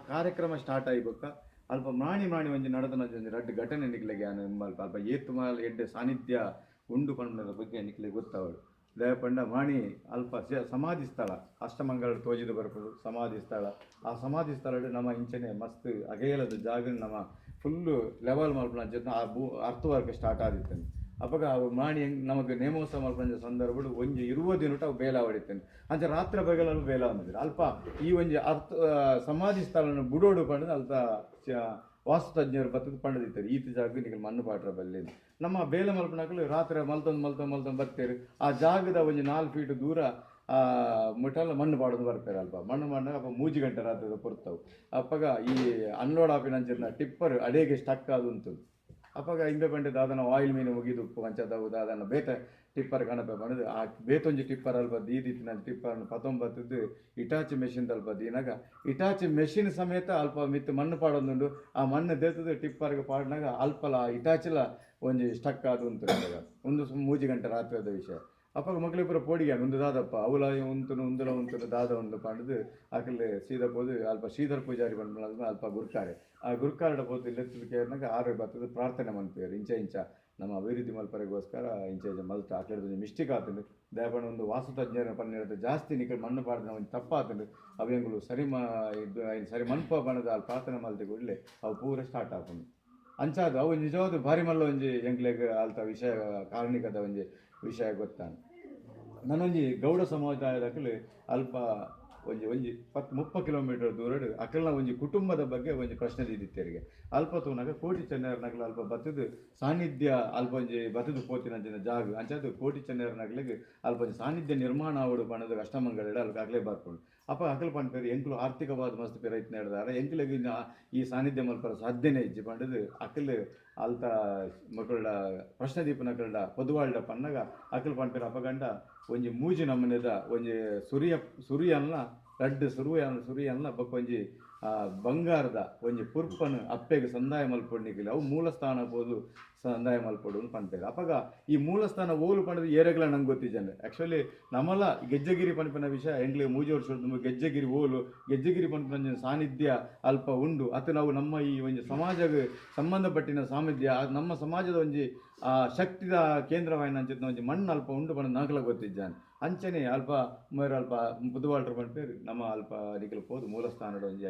ಕಾರ್ಯಕ್ರಮ ಸ್ಟಾರ್ಟ್ ಆಯ್ಬೇಕ ಅಲ್ಪ ಮಾಣಿ ಮಾಣಿ ಒಂಜಿ ನಡೆದನ ರಡ್ಡು ಘಟನೆ ನಿಕ್ಲೆಗೆ ಅಲ್ಪ ಅಲ್ಪ ಏತು ಮಾಲ್ ಎಡ್ಡೆ ಸಾನ್ನಿಧ್ಯ ಉಂಡು ಪಂಡದ ಬಗ್ಗೆ ನಿಕ್ಲೆ ಗೊತ್ತವಳು ದಯಪಂಡ ಮಾಣಿ ಅಲ್ಪ ಸಮಾಧಿ ಸ್ಥಳ ಅಷ್ಟಮಂಗಳ ತೋಜಿದು ಬರ್ಪಡು ಸಮಾಧಿ ಸ್ಥಳ ಆ ಸಮಾಧಿ ಸ್ಥಳ ನಮ್ಮ ಇಂಚನೆ ಮಸ್ತ್ ಅಗೇಲದ ಜಾಗ ನಮ್ಮ ಫುಲ್ಲು ಲೆವೆಲ್ ಮಲ್ಪನ ಜೊತೆ ಆ ಅರ್ಥ ವರ್ಕ್ ಸ್ಟಾರ್ಟ್ ಆದಿತ್ತೇನೆ ಅವಾಗ ಅವು ಮಾಡಿ ನಮಗೆ ನೇಮೋತ್ಸವ ಮಲ್ಪಂಜ ಸಂದರ್ಭಗಳು ಒಂಜಿ 20 ದಿನ ಅವು ಬೇಲ ಹೊಡಿತೇನೆ ಅಂಚೆ ರಾತ್ರಿ ಬಗಲಲ್ಲೂ ಬೇಲ ಬಂದಿದ್ರು ಅಲ್ಪ ಈ ಒಂಜಿ ಅರ್ಥ ಸಮಾಧಿ ಸ್ಥಳನ ಬುಡೋಡು ಪಂಡದು ಅಲ್ಪ ವಾಸ್ತುತಜ್ಞರು ಬತ್ತದ ಪಂಡದಿತ್ತಾರೆ ಈತ ಜಾಗ ನಿಮಗೆ ಮಣ್ಣು ಪಾಟ್ರ ಬಲ್ಲಿ ನಮ್ಮ ಬೇಲ ಮಲ್ಪನಾಕಲು ರಾತ್ರಿ ಮಲ್ತೊಂದು ಬರ್ತೇರು ಆ ಜಾಗದ ಒಂಜಿ 4 ಫೀಟ್ ದೂರ ಮುಟ್ಟಲ್ಲ ಮಣ್ಣು ಪಾಡೋದು ಬರ್ತಾರೆ ಅಲ್ಪ ಮಣ್ಣು ಮಾಡಿದಾಗ ಅಪ್ಪ 3 ಗಂಟೆ ರಾತ್ರಿ ಪುರ್ತವು ಅಪ್ಪಗ ಈ ಅನ್ಲೋಡ್ ಆಪಿನ ಟಿಪ್ಪರ್ ಅಡೆಗೆ ಸ್ಟಕ್ ಅದು ಉಂಟು ಅಪ್ಪಾಗ ಹಿಂದೆ ಬಂದಿದ್ದು ಅದನ್ನು ಆಯಿಲ್ ಮೀನು ಮುಗಿದು ಪಂಚದವುದು ಅದನ್ನು ಬೇತ ಟಿಪ್ಪರ್ ಕಣಪೆ ಬಂದು ಆ ಬೇತೊಂಜಿ ಟಿಪ್ಪರ್ ಅಲ್ಪ ದೀದಿತ್ತಿನ ಟಿಪ್ಪರ್ನ 19 ಇಟಾಚಿ ಮೆಷಿನ್ ಅಲ್ಪ ದೀನಾಗ ಇಟಾಚಿ ಮೆಷಿನ್ ಸಮೇತ ಅಲ್ಪ ಮಿತ್ತು ಮಣ್ಣು ಪಾಡೋದುಂಡು ಆ ಮಣ್ಣು ದೇತದ ಟಿಪ್ಪರ್ಗೆ ಪಾಡಿನಾಗ ಅಲ್ಪಲ ಇಟಾಚಿಲ ಒಂಜಿ ಸ್ಟಕ್ ಅದು ಉಂಟು ಒಂದು 3 ಗಂಟೆ ರಾತ್ರಿ ಆದ ವಿಷಯ ಅಪ್ಪಾಗ ಮಕ್ಕಳಿಬ್ಬರ ಪೋಡಿಗೆ ಒಂದು ದಾದಪ್ಪ ಅವಲ ಉಂತುನು ಉಂದುಲ ಉಂತುನು ದಾದ ಒಂದು ಪಂಡದು ಆಕಲೆ ಸೀದಾ ಪೋದು ಅಲ್ಪ ಶ್ರೀಧರ್ ಪೂಜಾರಿ ಬಂದ ಅಲ್ಪ ಗುರ್ಕಾರೆ ಆ ಗುರ್ಕಾರಡ ಪೋದು ಲೆತ್ತದ ಕೇರ್ನಾಗ 6 ಬರ್ತದೆ ಪ್ರಾರ್ಥನೆ ಮಾಡ್ತೀವಿ ಇಂಚ ನಮ್ಮ ಅಭಿವೃದ್ಧಿ ಮಲ್ಪರಿಗೋಸ್ಕರ ಇಂಚ ಮಲ್ತ ಆಕಡೆ ಮಿಸ್ಟೇಕ್ ಆತಂಡು ದಯಪಂಡ ಒಂದು ವಾಸ್ತುತಜ್ಞರ ಪನ್ನಿರತ್ತೆ ಜಾಸ್ತಿ ನಿಕಲ್ ಮಣ್ಣು ಪಾಡಿನ ಒಂದು ತಪ್ಪಾತಂಡು ಅವೆಂಗಳು ಸರಿ ಸರಿ ಮನ್ಪ ಬಣ್ಣದ ಅಲ್ಲಿ ಪ್ರಾರ್ಥನೆ ಮಲ್ತಿ ಕೂಡಲೇ ಅವು ಪೂರ ಸ್ಟಾರ್ಟ್ ಆಪುಂಡು ಅಂಚಾದ ಅವು ನಿಜವಾದ ಭಾರಿ ಮಲ್ಲ ಒಂಜಿ ಎಂಕ್ಲೆಗ್ ಆಲ್ತ ವಿಷಯ ಕಾರಣಿಕದ ಒಂಜಿ ವಿಷಯ ಗೊತ್ತಾನು ನಾನೊಂಜಿ ಗೌಡ ಸಮುದಾಯದಕಲು ಅಲ್ಪ ಒಂಜಿ 10-30 ಕಿಲೋಮೀಟರ್ ದೂರ ಅಕಲ್ನ ಒಂಜಿ ಕುಟುಂಬದ ಬಗ್ಗೆ ಒಂಜಿ ಪ್ರಶ್ನೆ ದಿತ್ತೇರಿಗೆ ಅಲ್ಪ ತೂನಾಗ ಕೋಟಿ ಚೆನ್ನರ್ನಗಲ ಅಲ್ಪ ಬತ್ತದು ಸಾನ್ನಿಧ್ಯ ಅಲ್ಪ ಒಂಜಿ ಬತ್ತದು ಪೋತಿನ ಜಾಗ ಅಂಚದು ಕೋಟಿ ಚೆನ್ನರ್ನಗ್ಲಿಗೆ ಅಲ್ಪ ಒಂಜಿ ಸಾನ್ನಿಧ್ಯ ನಿರ್ಮಾಣ ಆವಡು ಪಣದ ಅಷ್ಟಮಂಗಳ ಅಲ್ಪ ಅಗಲೇ ಬರ್ಕೊಂಡು ಅಪ್ಪ ಅಕಲ್ ಪಂಡ್ಪೇರು ಎಂಕ್ಲು ಆರ್ಥಿಕವಾದ ಮಸ್ತ್ ಪ್ರಯತ್ನ ಹಿಡ್ದಾರ ಎಂಕ್ಲಿಗೆ ಈ ಸಾನ್ನಿಧ್ಯ ಮಲ್ಪರ ಸಾಧ್ಯನೇ ಇಜ್ಜಿ ಪಂಡದು ಅಕಲ್ ಅಲ್ತ ಮಕ್ಕಳ ಪ್ರಶ್ನೆ ದೀಪನಕಲ್ಡ ಪೊದುವಾಳ್ಡ ಪನ್ನಗ ಅಕಲ್ ಪಂಡ್ಪೇರು ಅಪಗಂಡ ಒಂಜಿ ಮೂಜಿ ನಮ್ಮನೆದ ಒಂಜಿ ಸುರಿಯನ್ನ ರಡ್ಡು ಸುರಿಯನ್ನ ಬಕ್ಕೊಂಜಿ ಬಂಗಾರದ ಒಂಜಿ ಪುರ್ಪನ್ ಅಪ್ಪೆಗೆ ಸಂದಾಯ ಮಲ್ಪೊಡ್ನಿಕ್ಕಿಲ್ಲ ಅವು ಮೂಲಸ್ಥಾನ ಪೋದು ಸಂದಾಯ ಮಲ್ಪೊಡು ಪಂಡ್ಪೇರು ಅಪಗ ಈ ಮೂಲಸ್ಥಾನ ಓಲು ಪಂಡದು ಏರೆಗಳ ನಂಗೆ ಗೊತ್ತಿದ್ದೇನೆ ಆ್ಯಕ್ಚುಲಿ ನಮ್ಮಲ್ಲ ಗೆಜ್ಜೆಗಿರಿ ಪಂಪಿನ ವಿಷಯ ಎಂಗ್ಲಿಗೆ 3 ವರ್ಷ ಗೆಜ್ಜೆಗಿರಿ ಓಲು ಗೆಜ್ಜೆಗಿರಿ ಪಂಪಿನ ಸಾನ್ನಿಧ್ಯ ಅಲ್ಪ ಉಂಡು ಅದು ನಾವು ನಮ್ಮ ಈ ಒಂಜಿ ಸಮಾಜಕ್ಕೆ ಸಂಬಂಧಪಟ್ಟಿನ ಸಾಮಿಧ್ಯ ನಮ್ಮ ಸಮಾಜದ ಒಂಜಿ ಶಕ್ತಿದ ಕೇಂದ್ರವಾಯಿನ ಅಂಚಿನ ಒಂಜಿ ಮಣ್ಣು ಅಲ್ಪ ಉಂಡು ಪಂಡ ನಾಲ್ಕಲ ಗೊತ್ತಿದ್ದಾನೆ ಅಂಚನೆ ಅಲ್ಪ ಮೇರೆ ಅಲ್ಪ ಬುಧವಾಳ್ರ ಪಂಡ್ಪೇರು ನಮ್ಮ ಅಲ್ಪ ನಿಖಲು ಪೋದು ಮೂಲಸ್ಥಾನದ ಒಂಜಿ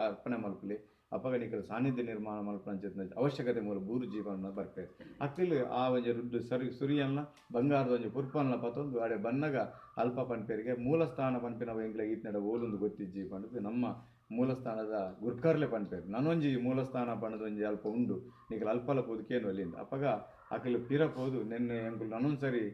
ಅರ್ಪಣೆ ಮಲ್ಪಲಿ ಅಪ್ಪಗ ನಿಖಲು ಸಾನ್ನಿಧ್ಯ ನಿರ್ಮಾಣ ಮಲ್ಪನ ಅಂಚಿನ ಅವಶ್ಯಕತೆ ಮೂಲ ಬೂರು ಜೀವನ ಬರ್ಪೇರು ಅಕ್ಕಲು ಆ ಒಂಜಿ ರುಡ್ಡು ಸುರಿಯನ್ನ ಬಂಗಾರದ ಒಂಜಿ ಪುರ್ಪನ್ನ ಪತ್ತೊಂದು ಅಡೆ ಬನ್ನಗ ಅಲ್ಪ ಪಂಡ್ಪೇರಿಗೆ ಮೂಲಸ್ಥಾನ ಪಂಪಿನ ಎಂಗ್ಲ ಈತ್ನಡ ಓಲೊಂದು ಗೊತ್ತಿಜ್ಜಿ ಪಂಡದು ನಮ್ಮ ಮೂಲಸ್ಥಾನದ ಗುರ್ಕರ್ಲೆ ಪಂಡ್ಪೇರು ನಾನೊಂಜಿ ಮೂಲಸ್ಥಾನ ಪಣದ ಒಂಜಿ ಅಲ್ಪ ಉಂಡು ನಿಖಲು ಅಲ್ಪಲ ಪೋದಕೇನು ಅಲ್ಲಿಂದ ಅಪ್ಪಗ ಅಕಲು ಪಿರ ಪೋದು ನೆನ್ನೆ ಎಂಕುಲು ನಾನೊಂದ್ಸರಿ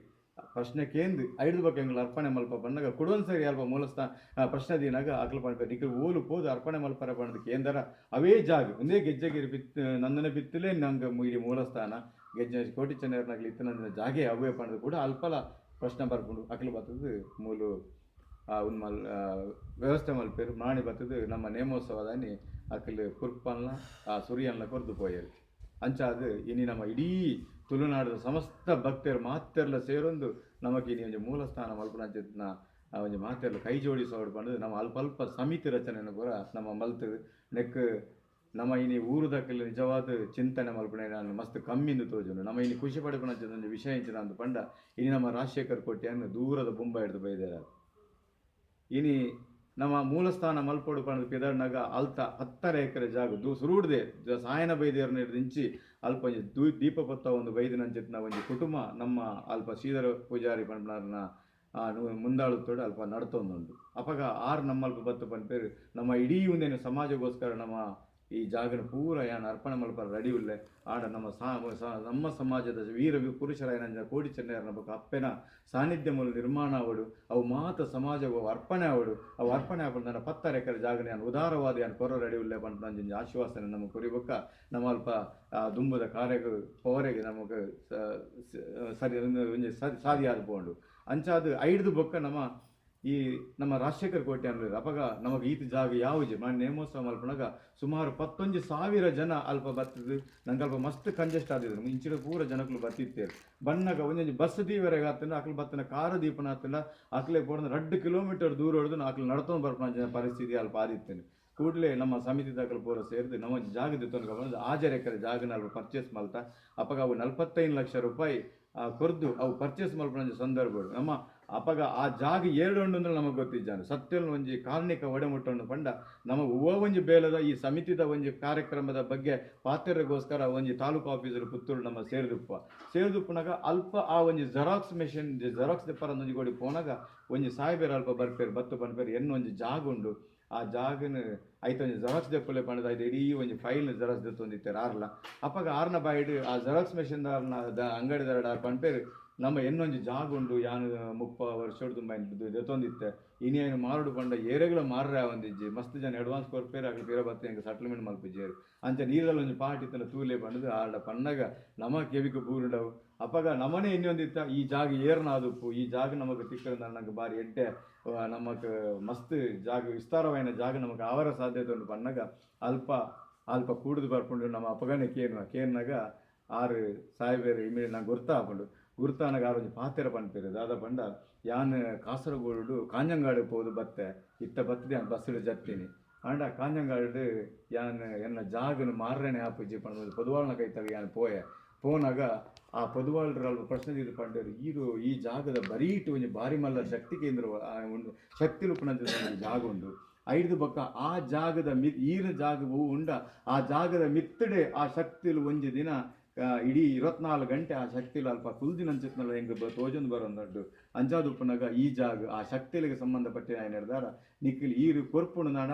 ಪ್ರಶ್ನೆ ಕೇಂದ್ರ 5 ಬಗ್ಗೆ ಎಂಗ್ಲು ಅರ್ಪಣೆ ಮಲ್ಪ ಬಂದಾಗ ಕುಡೊಂದ್ಸರಿ ಅಲ್ಪ ಮೂಲಸ್ಥಾನ ಪ್ರಶ್ನೆ ದೀನಾಗ ಅಕಲು ಪಂಡ್ಪೇರು ನಿಖಲು ಓಲು ಪೋದು ಅರ್ಪಣೆ ಮಲ್ಪರ ಪಣದ ಕೇಂದ್ರ ಅವೇ ಜಾಗ ಒಂದೇ ಗೆಜ್ಜೆಗಿರಿ ನಂದನ ಬಿತ್ತಲೇ ನಂಗೆ ಇಡೀ ಮೂಲಸ್ಥಾನ ಗೆಜ್ಜೆ ಕೋಟಿ ಚೆನ್ನರ್ನಾಗ್ಲಿ ಇತ್ತು ನನ್ನ ಜಾಗೆ ಅವೇ ಪಣದು ಕೂಡ ಅಲ್ಪಲ ಪ್ರಶ್ನೆ ಬರ್ಕೊಂಡು ಅಕಲು ಬರ್ತದೆ ಮೂಲು ಉನ್ಮಲ್ ವ್ಯವಸ್ಥೆ ಮಲ್ಪೇರು ನಾಣಿ ಬರ್ತದೆ ನಮ್ಮ ನೇಮೋತ್ಸವದಾನಿ ಅಕಲು ಕುರ್ಪನ್ನ ಆ ಸುರಿಯನ್ನ ಕೊರ್ದು ಪೋಯರು ಅಂಚಾದು ಇನಿ ನಮ್ಮ ಇಡೀ ತುಳುನಾಡಿನ ಸಮಸ್ತ ಭಕ್ತರು ಮಾತೆರ್ಲ ಸೇರೊಂದು ನಮಗೆ ಇನಿ ಒಂಜಿ ಮೂಲಸ್ಥಾನ ಮಲ್ಪನ ಒಂಜಿ ಮಾತೆರ್ಲ ಕೈ ಜೋಡಿಸೋಡು ಬಂದು ನಮ್ಮ ಅಲ್ಪ ಸಮಿತಿ ರಚನೆಯನ್ನು ಕೂಡ ನಮ್ಮ ಮಲ್ತದು ನೆಕ್ ನಮ್ಮ ಇನಿ ಊರುದಕ್ಕಲ್ಲಿ ನಿಜವಾದ ಚಿಂತನೆ ಮಲ್ಪನೆ ನಾನು ಮಸ್ತ್ ಕಮ್ಮಿಂದು ತೋಜುಂಡು ನಮ್ಮ ಇನಿ ಖುಷಿ ಪಡ್ಕೊಂಡು ವಿಷಯ ಇಂಚಿನ ಅಂದು ಪಂಡ ಇನಿ ನಮ್ಮ ರಾಜಶೇಖರ್ ಕೋಟೆಯನ್ನು ದೂರದ ಬೊಂಬ ಹಿಡಿದು ಬೈದಾರ ಇನಿ ನಮ್ಮ ಮೂಲಸ್ಥಾನ ಮಲ್ಪೋಡು ಪಣದ ಪಿದರ್ನಾಗ ಅಲ್ತ 10 ಎಕರೆ ಜಾಗ ಸುರುಡ್ದೆ ಸಾಯನ ಬೈದೇರ್ನ ಹಿಡಿದಿಂಚಿ ಅಲ್ಪ ಒಂಜಿ ದೀಪ ಪತ್ತ ಒಂದು ಬೈದಿನಂಚಿನ ಒಂಜಿ ಕುಟುಂಬ ನಮ್ಮ ಅಲ್ಪ ಶ್ರೀಧರ ಪೂಜಾರಿ ಪಂಡ್ಪನರ್ನ ಮುಂದಾಳುತ್ತೋಡು ಅಲ್ಪ ನಡ್ತೊಂದುಂಡು ಅಪಗ ನಮ್ಮಲ್ಪ ಬತ್ತು ಪಂಡ್ಪೇರು ನಮ್ಮ ಇಡೀ ಒಂದೇನು ಸಮಾಜಗೋಸ್ಕರ ನಮ್ಮ ಈ ಜಾಗನ ಪೂರ ಯಾನು ಅರ್ಪಣೆ ಮಲ್ಪರ ರೆಡಿ ಉಳ್ಳೆ ಆಡ ನಮ್ಮ ಸಮಾಜದ ವೀರ ಪುರುಷರ ಕೋಟಿ ಚೆನ್ನೈಯರ ಬಗ್ಗೆ ಅಪ್ಪೆನ ಸಾನ್ನಿಧ್ಯ ಮೂಲ ನಿರ್ಮಾಣ ಆವಡು ಅವು ಮಾತ ಸಮಾಜವು ಅರ್ಪಣೆ ಆವಡು ಅವು ಅರ್ಪಣೆ ಆಗ್ಬಿಟ್ಟು ನನ್ನ 10 ಎಕರೆ ಜಾಗನ ಯಾನು ಉದಾರವಾದ ಯಾನು ಕೊರ ರೆಡಿ ಉಳ್ಳೆ ಬಂದು ನಂಜಿ ಆಶ್ವಾಸನೆ ನಮಗೆ ಕುರಿಬೇಕ ನಮ್ಮ ಅಲ್ಪ ದುಂಬದ ಕಾರ್ಯಕ್ಕೆ ಪವರೆಗೆ ನಮಗೆ ಸಾದಿಯಾದ ಪೋಂಡು ಅಂಚಾದು 5 ಬೊಕ್ಕ ನಮ್ಮ ಈ ನಮ್ಮ ರಾಜಶೇಖರ್ ಕೋಟೆ ಅನ್ನೋದು ಅಪಗ ನಮಗೆ ಈತ ಜಾಗ ಯಾವುದು ನಾನು ನೇಮೋತ್ಸವ ಮಲ್ಪನಾಗ ಸುಮಾರು 11,000 ಜನ ಅಲ್ಪ ಬರ್ತದೆ ನಂಗೆ ಅಲ್ಪ ಮಸ್ತ್ ಕಂಜೆಸ್ಟ್ ಆದಿದ್ರು ಇಂಚಿನ ಪೂರ ಜನಗಳು ಬರ್ತಿತ್ತೇರು ಬಣ್ಣಗ ಒಂದೊಂದು ಬಸ್ ದೀವರೆಗೆ ಆಗ್ತಂಡ ಅಕ್ಲು ಬತ್ತನ ಕಾರ ದೀಪನ ಆಗ್ತಂಡ ಅಕ್ಲೆ ಪೋಡ 2 ಕಿಲೋಮೀಟರ್ ದೂರ ಹೊಡೆದು ಅಕ್ಲು ನಡ್ಕೊಂಡು ಬರ್ಪನ ಪರಿಸ್ಥಿತಿ ಅಲ್ಪ ಆದಿತ್ತೇನೆ ಕೂಡಲೇ ನಮ್ಮ ಸಮಿತಿ ದಾಖಲು ಪೂರ ಸೇರಿದು ನಮ್ಮ ಜಾಗದ ತೊಂದರೆ ಬಂದು 6 ಎಕರೆ ಜಾಗನ ಅಲ್ಪ ಪರ್ಚೇಸ್ ಮಲ್ತಾ ಅಪ್ಪಗ ಅವು 45 ಲಕ್ಷ ರೂಪಾಯಿ ಕೊರ್ದು ಅವು ಪರ್ಚೇಸ್ ಮಲ್ಪನ ಸಂದರ್ಭಗಳು ನಮ್ಮ ಅಪ್ಪಗ ಆ ಜಾಗ ಎರಡು ಅಂದ್ರೆ ನಮಗೆ ಗೊತ್ತಿದ್ದಾನೆ ಸತ್ಯಲ್ ಒಂಜಿ ಕಾರ್ಣಿಕ ಒಡೆಮುಟ್ಟನ್ನು ಪಂಡ ನಮಗೆ ಒಂಜಿ ಬೇಲದ ಈ ಸಮಿತಿದ ಒಂಜಿ ಕಾರ್ಯಕ್ರಮದ ಬಗ್ಗೆ ಪಾತ್ರರಿಗೋಸ್ಕರ ಒಂಜಿ ತಾಲೂಕು ಆಫೀಸರ್ ಪುತ್ತೂರು ನಮ್ಮ ಸೇರಿದುಪ್ಪನಾಗ ಅಲ್ಪ ಆ ಒಂಜಿ ಜೆರಾಕ್ಸ್ ಮೆಷಿನ್ ಜೆರಾಕ್ಸ್ ದೆಪ್ಪರ ಒಂಜಿ ಗೋಡಿ ಪೋನಾಗ ಒಂಜಿ ಸಾಯ್ಬೇರು ಅಲ್ಪ ಬರ್ಪೇರು ಬತ್ತು ಪನ್ಪೇರು ಎನ್ನು ಒಂಜಿ ಜಾಗ ಉಂಡು ಆ ಜಾಗನ ಐತ ಒಂಜಿ ಜೆರಾಕ್ಸ್ ದೆಪ್ಪಲೆ ಪಂಡದ ಐದು ಇಡೀ ಒಂಜಿ ಫೈಲ್ ಜೆರಾಕ್ಸ್ ದೆತ್ತೊಂದಿತ್ತೇರು ಆರ್ಲ ಅಪ್ಪಗ ಆರ್ನ ಬಾಯ್ಡ್ ಆ ಜೆರಾಕ್ಸ್ ಮೆಷಿನ್ ಅಂಗಡಿದಾರ ಪನ್ಪೇರು ನಮ್ಮ ಎನ್ನೊಂಜಿ ಜಾಗ ಉಂಡು ಯಾನು 30 ವರ್ಷ ತುಂಬ ದೆತ್ತೊಂದಿತ್ತೆ ಇನಿಯೇನು ಮಾರುಡು ಪಂಡ ಏರೆಗಳ ಮಾರ್ರೆ ಒಂದಿಜ್ಜಿ ಮಸ್ತ್ ಜನ ಅಡ್ವಾನ್ಸ್ ಕೊರ್ಪೇರು ಆಗಲಿ ಬೇರೆ ಬತ್ತೆ ಹೆಂಗೆ ಸೆಟ್ಲ್ಮೆಂಟ್ ಮಲ್ಪಿಜ್ಜೇರು ಅಂಚ ನೀರಲ್ಲಿ ಒಂಜಿ ಪಾಟ್ ಇತ್ತಲ್ಲ ತೂಲೆ ಪಂಡದು ಆಡ ಪನ್ನಗ ನಮ್ಮ ಕೆವಿಕ ಬೂರುಡವು ಅಪ್ಪಗ ನಮ್ಮನೆ ಇನ್ನೊಂದಿತ್ತ ಈ ಜಾಗ ಏರ್ನಾದುಪ್ಪು ಈ ಜಾಗ ನಮಗೆ ತಿಕ್ಕದ ನಂಗೆ ಬಾರಿ ಎಡ್ಡೆ ನಮಗೆ ಮಸ್ತ್ ಜಾಗ ವಿಸ್ತಾರವಾದ ಜಾಗ ನಮಗೆ ಆವರ ಸಾಧ್ಯತೆ ಉಂಟು ಪನ್ನಗ ಅಲ್ಪ ಅಲ್ಪ ಕೂಡುದು ಬರ್ಕೊಂಡು ನಮ್ಮ ಅಪ್ಪಗನೆ ಕೇರ್ನಾಗ 6 ಸಾಯ್ಬೇರು ಇಮೇಲೆ ನಂಗೆ ಗುರ್ತಾನಾಗ ಆರೊಂದು ಪಾತೆರ ಪನ್ಪೇರು ದಾದ ಪಂಡ ಯಾನ್ ಕಾಸರಗೋಡು ಕಾಂಜಂಗಾಡು ಪೋದು ಬತ್ತೆ ಇತ್ತ ಬತ್ತದೆ ನಾನು ಬಸ್ಸು ಜತ್ತೀನಿ ಆಂಡ ಕಾಂಜಂಗಾಡು ಯಾನ್ ಎನ್ನ ಜಾಗನು ಮಾರ್ರೇನೆ ಆಪುಜಿ ಪಂಡ ಪೊದುವಾಳ್ನ ಕೈತಾಗ ಯಾನ್ ಪೋನಾಗ ಆ ಪೊದುವಾಳ್ರ ಪ್ರಶ್ನೆ ಇದು ಪಂಡರು ಈ ಜಾಗದ ಬರೀಟು ಒಂಜಿ ಬಾರಿ ಮಲ್ಲ ಶಕ್ತಿ ಕೇಂದ್ರ ಉಂಡು ಶಕ್ತಿ ಲುಪ್ಪನಂತ ಜಾಗ ಉಂಡು ಐದು ಬೊಕ್ಕ ಆ ಜಾಗದ ಈರ ಜಾಗವು ಉಂಡ ಆ ಜಾಗದ ಮಿತ್ತಡೆ ಆ ಶಕ್ತಿಲು ಒಂಜಿ ದಿನ ಇಡೀ 24 ಗಂಟೆ ಆ ಶಕ್ತಿಲು ಅಲ್ಪ ಕುಲ್ದಿನ ಅಂಚಿತ್ನಲ್ಲ ಹೆಂಗೆ ತೋಜೊಂದು ಬರೋಂದಡ್ಡು ಅಂಚಾದುಪ್ಪನಾಗ ಈ ಜಾಗ ಆ ಶಕ್ತಿಲಿಗೆ ಸಂಬಂಧಪಟ್ಟ ಏನು ನಿರ್ಧಾರ ನಿಖಿಲ್ ಈರು ಕೊರ್ಪುಣ ನಾಡ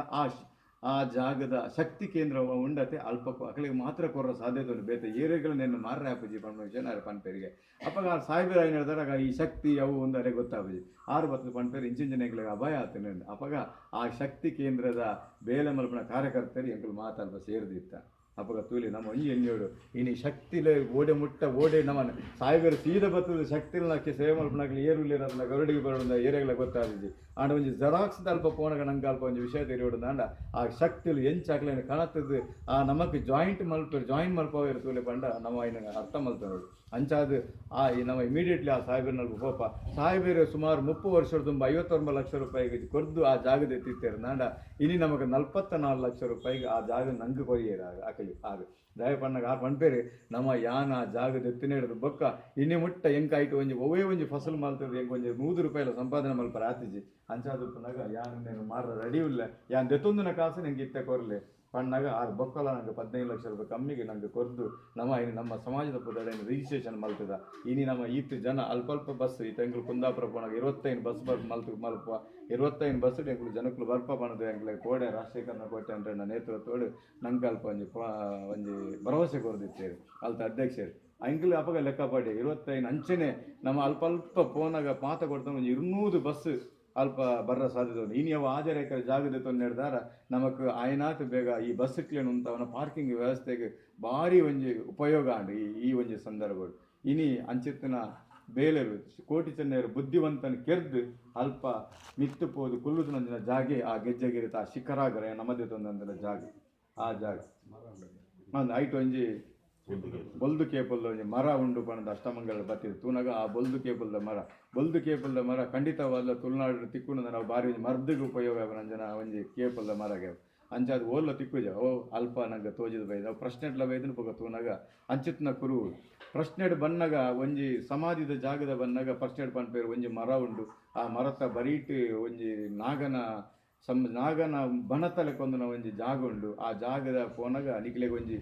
ಆ ಜಾಗದ ಶಕ್ತಿ ಕೇಂದ್ರ ಉಂಡತೆ ಅಲ್ಪ ಅಕಲಿಗೆ ಮಾತ್ರ ಕೊರ್ರ ಸಾಧ್ಯತೆ ಉಂಟು ಬೇತೆ ಏರಿಯಾಗಳನ್ನೇನು ಮಾರ್ರೆ ಹಾಪುಜಿ ಪಣ್ಣ ವಿಷಯ ಪನ್ಪೇರಿಗೆ ಅಪ್ಪಗ ಸಾಯ್ಬೇರ ಏನು ಹೇಳ್ದಾಗ ಈ ಶಕ್ತಿ ಅವು ಒಂದರೆ ಗೊತ್ತಾಪುಜಿ 6 ಪನ್ಪೇರು ಇಂಚಿಂಚನೆಗಳಿಗೆ ಅಭಯ ಆತನ ಅಪ್ಪಗ ಆ ಶಕ್ತಿ ಕೇಂದ್ರದ ಬೇಲೆ ಮಲ್ಪನ ಕಾರ್ಯಕರ್ತರು ಎಂಕಲು ಮಾತಲ್ಪ ಸೇರಿದಿತ್ತ ಅಪ್ಪಗ ತೂಲಿ ನಮ್ಮ ಒಂಜಿ ಎಣ್ಣೆಯೋಡು ಇನಿ ಶಕ್ತಿಲೆ ಓಡೆ ಮುಟ್ಟ ಓಡೆ ನಮ್ಮನ ಸಾಯ್ಬೇರು ಸೀದ ಬತ್ತದ ಶಕ್ತಿಲಕ್ಕೆ ಸೇವೆ ಮಲ್ಪನಾಗಲಿ ಏರುಲಿರಲ್ಲ ಗರುಡಿಗೆ ಬರೋದ ಏರಿಯಾಗಳ ಗೊತ್ತಾದಿದ್ದಿ ಆಂಡ ಒಂಜಿ ಜೆರಾಕ್ಸ್ ಅಲ್ಪ ಪೋನಾಗ ನಂಗೆ ಅಲ್ಪ ಒಂಜಿ ವಿಷಯ ತೆರಿಯೋಡು ಆಂಡ ಆ ಶಕ್ತಿಲು ಎಂಚಾಕ್ಲೇನು ಕಾಣತ್ತದು ಆ ನಮಗೆ ಜಾಯಿಂಟ್ ಮಲ್ಪವೇರು ತೂಲೆ ಪಂಡ ನಮ್ಮ ಐನ ಅರ್ಥ ಮಲ್ತನೋಡು ಅಂಚಾದು ಆ ನಮ್ಮ ಇಮಿಡಿಯೇಟ್ಲಿ ಆ ಸಾಯ್ಬೇರ್ನಲ್ಲಿ ಹೋಪ ಸಾಯ್ಬೇರು ಸುಮಾರು 30 ವರ್ಷದ ತುಂಬ 59 ಲಕ್ಷ ರೂಪಾಯಿಗೆ ಕೊರ್ದು ಆ ಜಾಗದ ಎತ್ತಿತ್ತೇರು ನಾಂಡ ಇನಿ ನಮಗೆ 44 ಲಕ್ಷ ರೂಪಾಯಿಗೆ ಆ ಜಾಗ ನಂಗೆ ಕೊರಿಯೇರು ಆಕಲಿ ಆಗ ದಯ ಪಣ್ಣಗ ಆ ಪಣ್ಪೇರು ನಮ್ಮ ಯಾನ ಆ ಜಾಗದ ಎತ್ತಿನ ಹಿಡಿದು ಬೊಕ್ಕ ಇನ್ನಿ ಮುಟ್ಟ ಎಂಕಾಯ್ತು ಒಂಜಿ ಫಸಲು ಮಲ್ತದ್ದು ಹೆಂಗೆ ಒಂಜಿ 100 ರೂಪಾಯಿಲ ಸಂಪಾದನೆ ಮಲ್ಪರ ಆತಿಜಿ ಅಂಚಾದು ಪಣ್ಣಗ ಯಾನು ಮಾರ ರೆಡಿ ಇಲ್ಲ ಯಾನ್ ದೆತ್ತೊಂದಿನ ಕಾಸು ನಂಗೆ ಇತ್ತೆ ಕೊರ್ಲೆ ಪಣ್ಣಾಗ ಆ ಬೊಕ್ಕಲ ನಂಗೆ 15 ಲಕ್ಷ ರೂಪಾಯಿ ಕಮ್ಮಿಗೆ ನಂಗೆ ಕೊರ್ದು ನಮ್ಮ ಸಮಾಜದ ಪುದಡೇನು ರಿಜಿಸ್ಟ್ರೇಷನ್ ಮಲ್ತದ ಇನಿ ನಮ್ಮ ಈತ್ ಜನ ಅಲ್ಪ ಬಸ್ ಈ ತೆಂಗಳು ಕುಂದಾಪುರ ಪೋನಾಗ 25 ಬಸ್ ಮಲ್ಪ 25 ಬಸ್ ಎಂಕ್ಲು ಜನಕ್ಕಳು ಬರ್ಪ ಪಣದು ಎಂಕ್ಲೆ ಕೋಡೆ ರಾಷ್ಟ್ರೀಕರಣ ಕೋಟೆ ಅಂತ ನೇತೃತ್ವಡು ನಂಗೆ ಅಲ್ಪ ಒಂಜಿ ಭರವಸೆ ಕೊರ್ದಿತ್ತೇವೆ ಅಲ್ತ ಅಧ್ಯಕ್ಷರು ಅಂಕಲ್ ಅಪಗ ಲೆಕ್ಕಪಾಡಿ 25 ಅಂಚನೆ ನಮ್ಮ ಅಲ್ಪ ಪೋನಾಗ ಪಾತ ಕೊಡ್ತಾ ಒಂಜಿ 200 ಬಸ್ ಅಲ್ಪ ಬರ್ರ ಸಾಧ್ಯತೆ ಉಂಟು ಇನಿ ಅವು 6 ಎಕರೆ ಜಾಗದ ತೊಂದೆಡ್ದಾರ ನಮಕ್ ಆಯ್ನಾತ್ ಬೇಗ ಈ ಬಸ್ ಕ್ಲೇನು ಉಂಟವನ ಪಾರ್ಕಿಂಗ್ ವ್ಯವಸ್ಥೆಗೆ ಭಾರಿ ಒಂಜಿ ಉಪಯೋಗ ಆಂಡು ಈ ಒಂಜಿ ಸಂದರ್ಭಗಳು ಇನಿ ಅಂಚಿತ್ತಿನ ಬೇಲೆರು ಕೋಟಿ ಚೆನ್ನೆಯರು ಬುದ್ಧಿವಂತನ ಕೆರ್ದು ಅಲ್ಪ ಮಿತ್ತು ಪೋದು ಕುಲ್ಲುದು ನಂಜಿನ ಜಾಗೆ ಆ ಗೆಜ್ಜೆಗಿರಿತ ಆ ಶಿಖರಾಗರ ನಮ್ಮದೇ ತೊಂದಂದಿನ ಜಾಗ ಆ ಜಾಗ ಒಂದು ಐಟು ಒಂಜಿ ಬೊಲ್ದು ಕೇಪಲ್ದ ಒಂಜಿ ಮರ ಉಂಡು ಪಣದ ಅಷ್ಟಮಂಗಲ ಬತ್ತಿದೆ ತೂನಾಗ ಆ ಬೊಲ್ದು ಕೇಪಲ್ದ ಮರ ಖಂಡಿತವಾದ ತುಳುನಾಡು ತಿಕ್ಕುಂಡು ನಾವು ಬಾರಿ ಒಂಜಿ ಮರ್ದಿಗೆ ಉಪಯೋಗ ನಂಜನ ಒಂಜಿ ಕೇಪಲ್ದ ಮರಗೆ ಅಂಚಾದ ಓಲ್ಲ ತಿಕ್ಕುಜ ಅಲ್ಪ ನಂಗೆ ತೋಜಿದ ಬೈದ ಅವು ಪ್ರಶ್ನೆಡ್ಲ ಬೈದನು ಪೊಗ ತೂನಾಗ ಅಂಚಿತ್ನ ಕುರು ಪ್ರಶ್ನೆಡ್ ಬನ್ನಗ ಒಂಜಿ ಸಮಾಧಿದ ಜಾಗದ ಬನ್ನಗ ಪ್ರಶ್ನೆಡ್ ಪನ್ಪೇರು ಒಂಜಿ ಮರ ಉಂಡು ಆ ಮರತ ಬರೀಟ್ ಒಂಜಿ ನಾಗನ ಬನತಲೆಕೊಂದು ಒಂಜಿ ಜಾಗ ಉಂಡು ಆ ಜಾಗದ ಪೋನಾಗ ನಿಕ್ಲೆಗೆ ಒಂಜಿ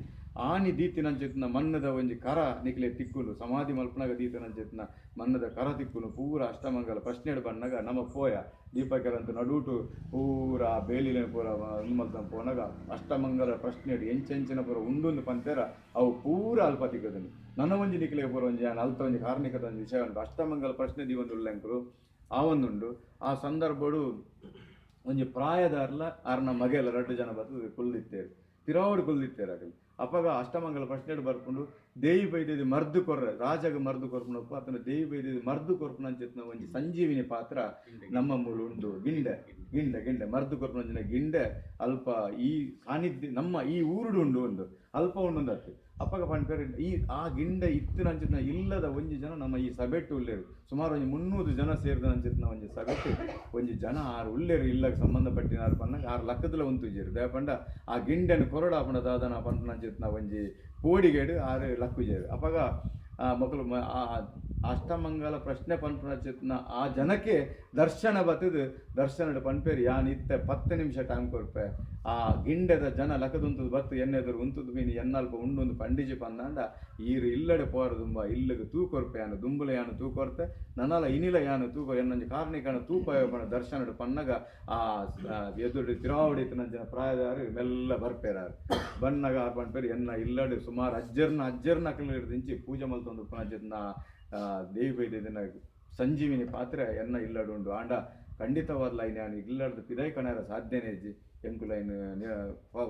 ಆನಿ ದೀತಿನಂಚಿತ್ನ ಮನ್ನದ ಒಂಜಿ ಕರ ನಿಕ್ಲೆ ತಿಕ್ಕುನು ಸಮಾಧಿ ಮಲ್ಪನಾಗ ದೀತಿನಂಚಿತ್ನ ಮನ್ನದ ಕರ ತಿಕ್ಕುನು ಪೂರ ಅಷ್ಟಮಂಗಲ ಪ್ರಶ್ನೆಡ್ ಬನ್ನಾಗ ನಮ್ಮ ಪೋಯ ದೀಪಕರಂತ ನಡೂಟು ಪೂರ ಬೇಲಿನ ಪೂರ ಮಲ್ತನ ಪೋನಾಗ ಅಷ್ಟಮಂಗಲ ಪ್ರಶ್ನೆಡ್ ಎಂಚೆಂಚಿನ ಪೂರ ಉಂಡೊಂದು ಪಂತೆರ ಅವು ಪೂರ ಅಲ್ಪ ತಿಕ್ಕದನು ನನ್ನ ಒಂಜಿ ನಿಕ್ಲೆಗೆ ಪೂರ ಒಂಜಿ ಅಲ್ಪ ಒಂಜಿ ಕಾರ್ಣಿಕದ ಒಂದು ವಿಷಯ ಉಂಟು ಅಷ್ಟಮಂಗಲ ಪ್ರಶ್ನೆ ದೀವೊಂದು ಉಳ್ಳಂಕರು ಆ ಒಂದುಂಡು ಆ ಸಂದರ್ಭಡು ಒಂಜಿ ಪ್ರಾಯದಾರ್ಲ ಆರ್ನ ಮಗೆಲ್ಲ 2 ಜನ ಬರ್ತದೆ ಕುಲ್ದಿತ್ತೇರು ತಿರಾವಡು ಕುಲ್ದಿತ್ತೇರು ಆಗಲಿ ಅಪ್ಪಗ ಅಷ್ಟಮಂಗಲ ಪ್ರಶ್ನೆಡ್ ಬರ್ಕೊಂಡು ದೇವಿ ಬೈದೇದಿ ಮರ್ದು ಕೊರ್ರೆ ರಾಜಗ ಮರ್ದು ಕೊರ್ಪುನಪ್ಪ ಆತನ ದೇವಿ ಬೈದೇದಿ ಮರ್ದು ಕೊರ್ಪುನ ಅಂಚಿತ್ನ ಒಂಜಿ ಸಂಜೀವಿನಿ ಪಾತ್ರ ನಮ್ಮ ಮೂಲು ಉಂಡು ಗಿಂಡೆ ಗಿಂಡೆ ಮರ್ದು ಕೊರ್ಪುನಂಚಿನ ಗಿಂಡೆ ಅಲ್ಪ ಈ ಸಾನ್ನಿಧ್ಯ ನಮ್ಮ ಈ ಊರುಡು ಉಂಡು ಒಂದು ಅಲ್ಪ ಉಂಡು ಅತ್ತು ಅಪ್ಪಗ ಪಂಡ್ಪೇರು ಆ ಗಿಂಡ ಇತ್ತಿನ ಅಂಚಿನ ಇಲ್ಲದ ಒಂಜಿ ಜನ ನಮ್ಮ ಈ ಸಭೆಟ್ಟು ಉಳ್ಳೇರು ಸುಮಾರು ಒಂಜಿ 300 ಜನ ಸೇರಿದ ಅಂಚಿನ ಒಂಜಿ ಸಭೆಟ್ಟು ಒಂಜಿ ಜನ ಆರು ಉಳ್ಳೇರು ಇಲ್ಲಕ್ಕೆ ಸಂಬಂಧಪಟ್ಟಿನ ಆರು ಪನ್ನಂಗೆ 6 ಲಕ್ಕದಲ್ಲ ಉಂತುಜೇರು ದೇಪಂಡ ಆ ಗಿಂಡನ್ನು ಕೊರಡಾಪಣ ದಾದನ ಪಂಪನ ಅಂಚಿನ ಒಂಜಿ ಕೋಡಿಗೇಡು 6 ಲಕ್ಕುಜೇರು ಅಪ್ಪಗ ಮಕ್ಕಳು ಅಷ್ಟಮಂಗಲ ಪ್ರಶ್ನೆ ಪನ್ಪನ ಆ ಜನಕ್ಕೆ ದರ್ಶನ ಬತ್ತದು ದರ್ಶನ ಪನ್ಪೇರು ಯಾನ್ ಇತ್ತೆ 10 ನಿಮಿಷ ಟೈಮ್ ಕೊರ್ಪೆ ಆ ಗಿಂಡೆದ ಜನ ಲಕ್ಕದುಂತದ್ದು ಬತ್ತು ಎನ್ನೆದರು ಉಂತದ್ದು ಮೀನು ಎನ್ನಲ್ಪ ಉಂಡು ಪಂಡಿಜಿ ಪಂದಾಂಡ ಈರು ಇಲ್ಲಡೆ ಪೋರ ದುಂಬ ಇಲ್ಲಿಗೆ ತೂಕೊರ್ಪೆ ಯಾನು ದುಂಬುಲ ಯಾನು ತೂಕೊರ್ತೆ ನನಲ ಇನಿಲ ಯಾನು ತೂಕೊ ಎನ್ನೊಂದು ಕಾರಣಿಕನ ತೂಪ ದರ್ಶನ ಪನ್ನಗ ಆ ಎದುರು ತಿರಾವಡಿತನ ಜನ ಪ್ರಾಯದಾರು ಮೆಲ್ಲ ಬರ್ಪೇರಾರು ಬನ್ನಗ ಪನ್ಪೇರು ಎನ್ನ ಇಲ್ಲಡೆ ಸುಮಾರು ಅಜ್ಜರ್ನ ಅಕ್ಕಲು ಹಿಡಿದಿಂಚಿ ಪೂಜೆ ಮಲ್ತೊಂದು ಪುನಃ ದೇವಿ ದಿನ ಸಂಜೀವಿನಿ ಪಾತ್ರೆ ಎನ್ನ ಇಲ್ಲಡು ಉಂಡು ಆಂಡ ಖಂಡಿತವಾದ ನಾನು ಇಲ್ಲಡ್ದು ಪಿದೈ ಕಣರ ಸಾಧ್ಯನೇ ಇಜ್ಜಿ ಎಂಕುಲೈನ್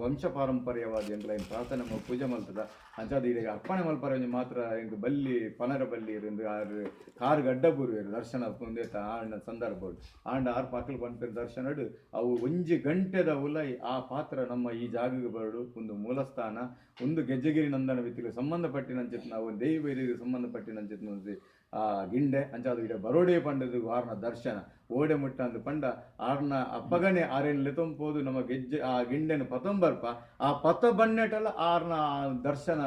ವಂಶ ಪಾರಂಪರ್ಯವಾದ ಎಂಕುಲೈನ್ ಪ್ರಾರ್ಥನೆ ಪೂಜೆ ಮಲ್ತದ ಅಂಚಾದ ಈಗ ಅಪ್ಪಣೆ ಮಲ್ಪರ ಮಾತ್ರ ಎಂಕ್ ಬಲ್ಲಿ ಪನರ ಬಲ್ಲಿ ಇருந்து ಆರು ಕಾರು ಗಡ್ಡ ಬೂರುವೇರು ದರ್ಶನ ಪುಂದೇತ ಆಂಡ ಸಂದರ್ಭ ಆಂಡ 6 ಪಾಕಲು ಪಂಪೇರು ದರ್ಶನಡು ಅವು 1 ಗಂಟೆದ ಉಲೈ ಆ ಪಾತ್ರ ನಮ್ಮ ಈ ಜಾಗಕ್ಕೆ ಬರಡು ಒಂದು ಮೂಲಸ್ಥಾನ ಒಂದು ಗೆಜ್ಜೆಗಿರಿ ನಂದನ ವಿತ್ತಿಗೆ ಸಂಬಂಧಪಟ್ಟಿನಂಚಿತ್ ನಾವು ದೇವಿ ಸಂಬಂಧಪಟ್ಟಿನಂಚಿತ್ ಆ ಗಿಂಡೆ ಅಂಚಾದ ಈಗ ಬರೋಡೆ ಪಂಡದು ಆರ್ನ ದರ್ಶನ ಓಡೆ ಮುಟ್ಟ ಅಂದು ಪಂಡ ಆರ್ನ ಅಪ್ಪಗನೆ ಆರೇನು ಲೆತೊಂಪೋದು ನಮ್ಮ ಗೆಜ್ಜೆ ಆ ಗಿಂಡೆನು ಪತೊಂಬರ್ಪ ಆ ಪತ ಬಣ್ಣೆಟಲ್ಲ ಆರ್ನ ದರ್ಶನ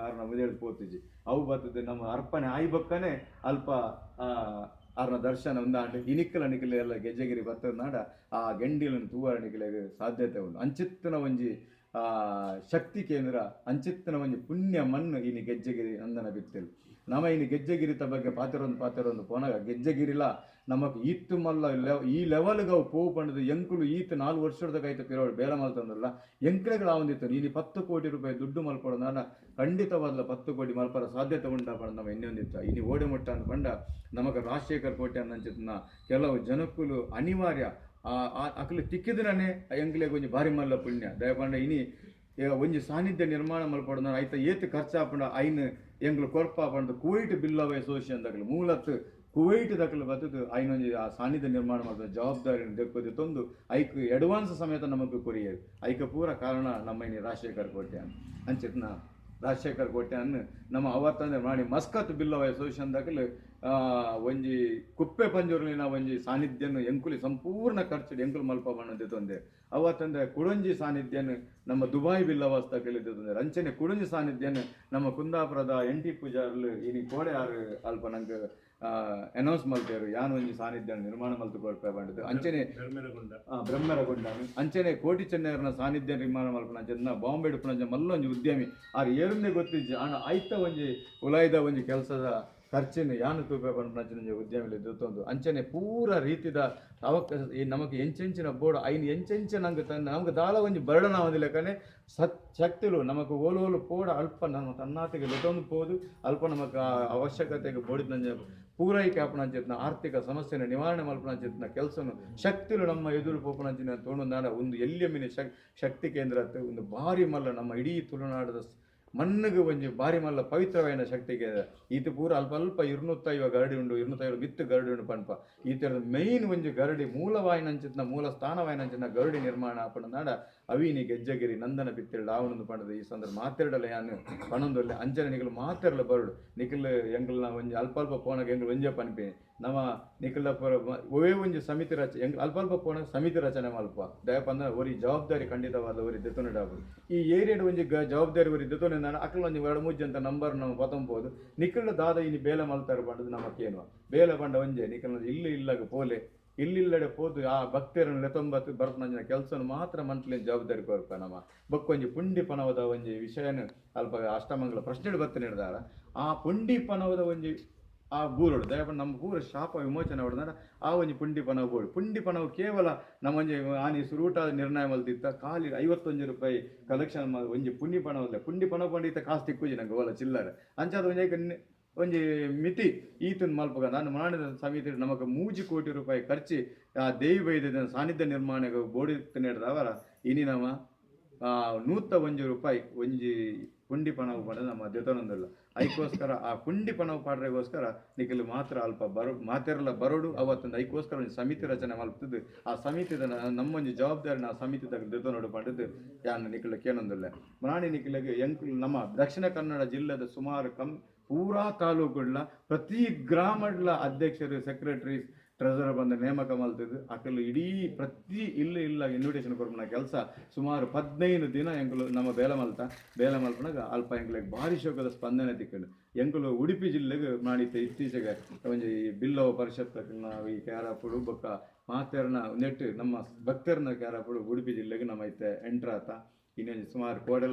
ಆರ್ನ ಮುದೇಳು ಪೋತಿಜಿ ಅವು ಬರ್ತದೆ ನಮ್ಮ ಅರ್ಪಣೆ ಆಯ್ಬಕ್ಕನೆ ಅಲ್ಪ ಆರ್ನ ದರ್ಶನ ಉಂದಾಂಡು ನಿಕ್ಕಲ ಎಲ್ಲ ಗೆಜ್ಜೆಗಿರಿ ಬರ್ತದ ನಾಡ ಆ ಗೆಂಡಿಲನ್ನು ತೂವಾರ ನಿಖಿಲೆಗೆ ಸಾಧ್ಯತೆ ಉಂಟು ಅಂಚಿತ್ತಿನ ಒಂಜಿ ಶಕ್ತಿ ಕೇಂದ್ರ ಅಂಚಿತ್ತಿನ ಒಂಜಿ ಪುಣ್ಯ ಮಣ್ಣು ಇನಿ ಗೆಜ್ಜೆಗಿರಿ ನಂದನ ಬಿತ್ತಲು ನಮ್ಮ ಇನ್ನು ಗೆಜ್ಜೆಗಿರಿತ ಬಗ್ಗೆ ಪಾತಿರೊಂದು ಪೋನಾಗ ಗೆಜ್ಜೆಗಿರಿಲ ನಮಕ್ ಈತ್ತು ಮಲ್ಲ ಈ ಲೆವೆಲ್ಗೆ ಅವು ಪೋವು ಪಂಡದು ಎಂಕುಲು ಈತ್ 4 ವರ್ಷದ ಕೈತ ಪಿರೋಡು ಬೇಲ ಮಲ್ತಂದ್ರಲ್ಲ ಎಂಕ್ಲೆಗಳು ಆವಂದಿತ್ತು ನೀನು 10 ಕೋಟಿ ರೂಪಾಯಿ ದುಡ್ಡು ಮಲ್ಪಡೋದು ನಾನು ಖಂಡಿತವಾದ 10 ಕೋಟಿ ಮಲ್ಪರ ಸಾಧ್ಯತೆ ಉಂಟ ಪಂಡ ನಮ್ಮ ಇನ್ನೊಂದಿತ್ತು ಇನ್ನು ಓಡೆ ಮುಟ್ಟ ಅಂತ ಪಂಡ ನಮಗೆ ರಾಜಶೇಖರ್ ಕೋಟೆ ಅನ್ನಂಚಿತ್ನ ಕೆಲವು ಜನಕ್ಕುಲು ಅನಿವಾರ್ಯ ಅಕಲು ತಿಕ್ಕಿದ್ರನೇ ಎಂಕ್ಲೆಗೆ ಒಂಜಿ ಭಾರಿ ಮಲ್ಲ ಪುಣ್ಯ ದಯಪಂಡ ಇನಿ ಒಂಜಿ ಸಾನ್ನಿಧ್ಯ ನಿರ್ಮಾಣ ಮಲ್ಪಡೋದು ಆಯ್ತ ಏತ್ ಖರ್ಚಾಪಂಡ ಐನ್ ಎಂಗ್ಲು ಕೊರ್ಪ ಪಂಡ ಕುವೈಟ್ ಬಿಲ್ಲವ ಅಸೋಸಿಯೇಷನ್ ದಕಲು ಮೂಲತ್ ಕುವೈಟ್ ದಕಲು ಬತ್ತದು ಐನೊಂಜಿ ಆ ಸಾನ್ನಿಧ್ಯ ನಿರ್ಮಾಣ ಮಾಡಿದ ಜವಾಬ್ದಾರಿ ದೆಪ್ಪದು ತಂದು ಐಕ್ ಅಡ್ವಾನ್ಸ್ ಸಮೇತ ನಮಗೆ ಕೊರಿಯರು ಐಕ ಪೂರ ಕಾರಣ ನಮ್ಮ ಇನಿ ರಾಜಶೇಖರ್ ಕೋಟೆ ಅಂಚಿತ್ನ ರಾಜಶೇಖರ್ ಕೋಟೆ ಅನ್ನು ನಮ್ಮ ಅವತ್ತಂದ್ರೆ ಮಾಡಿ ಮಸ್ಕತ್ ಬಿಲ್ಲವ ಅಸೋಸಿಯೇಷನ್ ದಕಲು ಒಂಜಿ ಕುಪ್ಪೆ ಪಂಜೂರಿನ ಒಂಜಿ ಸಾನ್ನಿಧ್ಯನು ಎಂಕುಲಿ ಸಂಪೂರ್ಣ ಖರ್ಚು ಎಂಕುಲು ಮಲ್ಪ ಬಣ್ಣದ್ದು ತಂದೆ ಅವತ್ತಂದ್ರೆ ಕುಡಂಜಿ ಸಾನ್ನಿಧ್ಯನು ನಮ್ಮ ದುಬಾಯ್ ಬಿಲ್ಲವಾಸ್ತ ಕೇಳಿದ್ದೆ ರಂಚನೆ ಕುಡಂಜಿ ಸಾನ್ನಿಧ್ಯನು ನಮ್ಮ ಕುಂದಾಪುರದ NT ಪೂಜಾರ್ಲು ಇನಿ ಕೋಡೆ ಆರು ಅಲ್ಪ ನಂಗೆ ಅನೌನ್ಸ್ ಮಲ್ತೇರು ಯಾನು ಒಂಜಿ ಸಾನ್ನಿಧ್ಯ ನಿರ್ಮಾಣ ಮಲ್ತು ಕೊಡ್ಪೇ ಬಂದಿದ್ದು ಅಂಚನೆ ಬ್ರಹ್ಮರಗೊಂಡ ಅಂಚನೆ ಕೋಟಿ ಚೆನ್ನೈರ್ನ ಸಾನ್ನಿಧ್ಯ ನಿರ್ಮಾಣ ಮಲ್ಪನ ಜನ ಬಾಂಬೆ ಡುಪುನ ಮಲ್ಲೊಂಜಿ ಉದ್ಯಮಿ ಆರು ಏರನ್ನೇ ಗೊತ್ತಿಜ್ಜಿ ಆಯ್ತ ಒಂಜಿ ಉಲಾಯ್ದ ಒಂಜಿ ಕೆಲಸದ ಖರ್ಚಿನ ಯಾನು ತೂಪೆ ಪಂಚ ಉದ್ಯಮ ದೊತ್ತೊಂದು ಅಂಚನೆ ಪೂರ ರೀತಿದ ನಮಗೆ ಎಂಚೆಂಚಿನ ಬೋರ್ಡ್ ಐನು ಎಂಚೆಂಚ ನಮ್ಗೆ ದಾಳ ಒಂಜಿ ಬರ್ಡನ ಆವದಿಲ್ಲ ಕನೆ ಶಕ್ತಿಲು ನಮಕ್ ಓಲು ಪೋಡ ಅಲ್ಪ ನಮ್ಮ ತನ್ನಾತಿಗೆ ಲೊತೊಂದು ಪೋದು ಅಲ್ಪ ನಮಕ್ ಅವಶ್ಯಕತೆಗೆ ಬೋಡಿದ ಪೂರೈಕೆ ಆಪಣಂಚಿತ್ನ ಆರ್ಥಿಕ ಸಮಸ್ಯೆನ ನಿವಾರಣೆ ಮಲ್ಪಣಂಚಿತ್ನ ಕೆಲಸನು ಶಕ್ತಿಲು ನಮ್ಮ ಎದುರು ಪೋಪಣಂಚಿನ ತೋಣುದಾಡ ಒಂದು ಎಲ್ಲಿಯಮ್ಮಿನ ಶಕ್ತಿ ಕೇಂದ್ರ ಒಂದು ಭಾರಿ ಮಲ್ಲ ನಮ್ಮ ಇಡೀ ತುಳುನಾಡದ ಮಣ್ಣಿಗೆ ಒಂಜಿ ಭಾರಿ ಮಲ್ಲ ಪವಿತ್ರವಾದ ಶಕ್ತಿಗೆ ಈತ ಪೂರ ಅಲ್ಪ 250 ಗರಡಿ ಉಂಡು 250 ಮಿತ್ತು ಗರಡಿ ಉಂಡು ಪಂಪ ಈ ಥರದ ಮೈನ್ ಒಂಜಿ ಗರಡಿ ಮೂಲವಾಯಿನಂಚಿತ್ನ ಮೂಲ ಸ್ಥಾನವಾಯಿನಂಚಿನ ಗರಡಿ ನಿರ್ಮಾಣ ಆಪಣ ನಾಡ ಅವಿನಿ ಗೆಜ್ಜಗಿರಿ ನಂದನ ಬಿತ್ತಿರಡು ಆವನೊಂದು ಪಂಡದ ಈ ಸಂದರ್ಭ ಮಾತಾಡಲ್ಲ ಯಾನು ಪಣೊಂದೊಲ್ಲೆ ಅಂಚನೆ ನಿಖಲು ಮಾತಾಡಲ್ಲ ಬರಡು ನಿಖಲ್ ಎಂಗ್ಲ ಒಂಜಿ ಅಲ್ಪ ಪೋಣಗ ಎಂಗ್ಲು ಒಂಜೆ ಪನ್ಪೇನಿ ನಮ್ಮ ನಿಖಲ ಪುರ ಒವೇ ಒಂಜಿ ಸಮಿತಿ ಅಲ್ಪ ಪೋಣ ಸಮಿತಿ ರಚನೆ ಮಲ್ಪ ದಯಪಂದ ಒರಿ ಜವಾಬ್ದಾರಿ ಖಂಡಿತವಾದ ಒರಿ ದೆತೊನೆಡಾಬುದು ಈ ಏರಿಯಾಡ್ ಒಂಜಿ ಜವಾಬ್ದಾರಿ ಒರಿ ದೆತೊನೆ ಅಕ್ಕಲು ಒಂಜಿ 2-3 ಅಂತ ನಂಬರ್ ನಾವು ಪತಂಬೋದು ನಿಖಲ್ ದಾದ ಇನಿ ಬೇಲೆ ಮಲ್ತಾರೆ ಪಂಡದು ನಮಕ್ಕೇನು ಬೇಲೆ ಪಂಡ ಒಂಜೆ ನಿಖಲ್ ಇಲ್ಲಗ ಪೋಲೆ ಇಲ್ಲಿಲ್ಲಡೆ ಪೋದು ಆ ಭಕ್ತರನ್ನು ಲೆತೊಂಬತ್ತು ಬರ್ತನ ಕೆಲಸ ಮಾತ್ರ ಮಂತ್ಲಿ ಜವಾಬ್ದಾರಿ ಕೊರ್ಪ ನಮ್ಮ ಬಕ್ಕೊಂಜಿ ಪುಂಡಿ ಪನವದ ಒಂಜಿ ವಿಷಯನ ಅಲ್ಪ ಅಷ್ಟಮಂಗಲ ಪ್ರಶ್ನೆ ಬರ್ತನೆ ಹಿಡ್ದಾರ ಆ ಪುಂಡಿ ಪನವದ ಒಂಜಿ ಆ ಬೂರೋಡು ದಯಪಂಡ ನಮ್ಮ ಪೂರ ಶಾಪ ವಿಮೋಚನೆ ಹೊಡೆದಾರ ಆ ಒಂಜಿ ಪುಂಡಿ ಪನವ ಬೋಡು ಪುಂಡಿ ಪನವು ಕೇವಲ ನಮ್ಮೊಂಜಿ ಆನಿ ಸುರೂಟ ನಿರ್ಣಯ ಮಲ್ತಿತ್ತ ಖಾಲಿ 51 ರೂಪಾಯಿ ಕಲೆಕ್ಷನ್ ಒಂಜಿ ಪುಂಡಿ ಪನವಲ್ಲ ಪುಂಡಿ ಪನವ ಪಂಡಿತ ಕಾಸು ತಿಕ್ಕುಜಿ ನಂಗೆ ಓಲ ಚಿಲ್ಲರೆ ಅಂಚಾದ ಒಂಜಿ ಮಿತಿ ಈತನ ಮಲ್ಪಗ ನಾನು ಮಾಡಿದ ಸಮಿತಿ ನಮಗೆ 3 ಕೋಟಿ ರೂಪಾಯಿ ಖರ್ಚಿ ಆ ದೇವಿ ವೈದ್ಯದ ಸಾನ್ನಿಧ್ಯ ನಿರ್ಮಾಣ ಬೋಡಿ ಹಿಡ್ದವರ ಇನಿ ನಮ್ಮ 101 ರೂಪಾಯಿ ಒಂಜಿ ಕುಂಡಿ ಪಣವು ಪಂಡ ನಮ್ಮ ಜೊತನೊಂದಿಲ್ಲ ಐಕೋಸ್ಕರ ಆ ಕುಂಡಿ ಪಣವು ಪಾಡ್ರೆಗೋಸ್ಕರ ನಿಖಿಲ್ ಮಾತ್ರ ಅಲ್ಪ ಮಾತೆರಲ ಬರೋಡು ಅವತ್ತೊಂದು ಐಕೋಸ್ಕರ ಒಂದು ಸಮಿತಿ ರಚನೆ ಮಲ್ಪದ್ದು ಆ ಸಮಿತಿದ ನಮ್ಮೊಂದು ಜವಾಬ್ದಾರಿ ಆ ಸಮಿತಿ ಜೊತನೋಡು ಪಡೆದು ಯಾನ್ ನಿಖಿಲ್ ಕೇಳೊಂದಿಲ್ಲ ಮನಾಣಿ ನಿಖಿಲಿಗೆ ನಮ್ಮ ದಕ್ಷಿಣ ಕನ್ನಡ ಜಿಲ್ಲೆದ ಸುಮಾರು ಪೂರಾ ತಾಲೂಕುಡ್ಲ ಪ್ರತಿ ಗ್ರಾಮಡ್ಲ ಅಧ್ಯಕ್ಷರು ಸೆಕ್ರೆಟರೀಸ್ ಟ್ರೆಸರ್ ಬಂದ ನೇಮಕ ಮಲ್ತದ್ದು ಅಕಲು ಇಡೀ ಪ್ರತಿ ಇಲ್ಲ ಇನ್ವಿಟೇಷನ್ ಕೊಡ್ಬನ ಕೆಲಸ ಸುಮಾರು 15 ದಿನ ಎಂಕುಲು ನಮ್ಮ ಬೇಲ ಮಲ್ಪನಾಗ ಅಲ್ಪ ಎಂಕ್ಲೆಗ್ ಭಾರಿ ಶೋಕದ ಸ್ಪಂದನೆ ತಿಕ್ಕಂಡು ಎಂಕುಲು ಉಡುಪಿ ಜಿಲ್ಲೆಗೆ ಮಾಡಿದ್ದ ಇತ್ತೀಚೆಗೆ ಒಂಜಿ ಬಿಲ್ಲವ ಪರಿಷತ್ ಈ ಕ್ಯಾರಾಪುಡು ಬೊಕ್ಕ ಮಾತೆರ್ನ ನೆಟ್ಟು ನಮ್ಮ ಭಕ್ತರನ್ನ ಕ್ಯಾರಾಪುಡು ಉಡುಪಿ ಜಿಲ್ಲೆಗೆ ನಮ್ಮ ಐತೆ ಎಂಟ್ರಾತ ಇನ್ನೊಂದು ಸುಮಾರು ಕೋಡೆಲ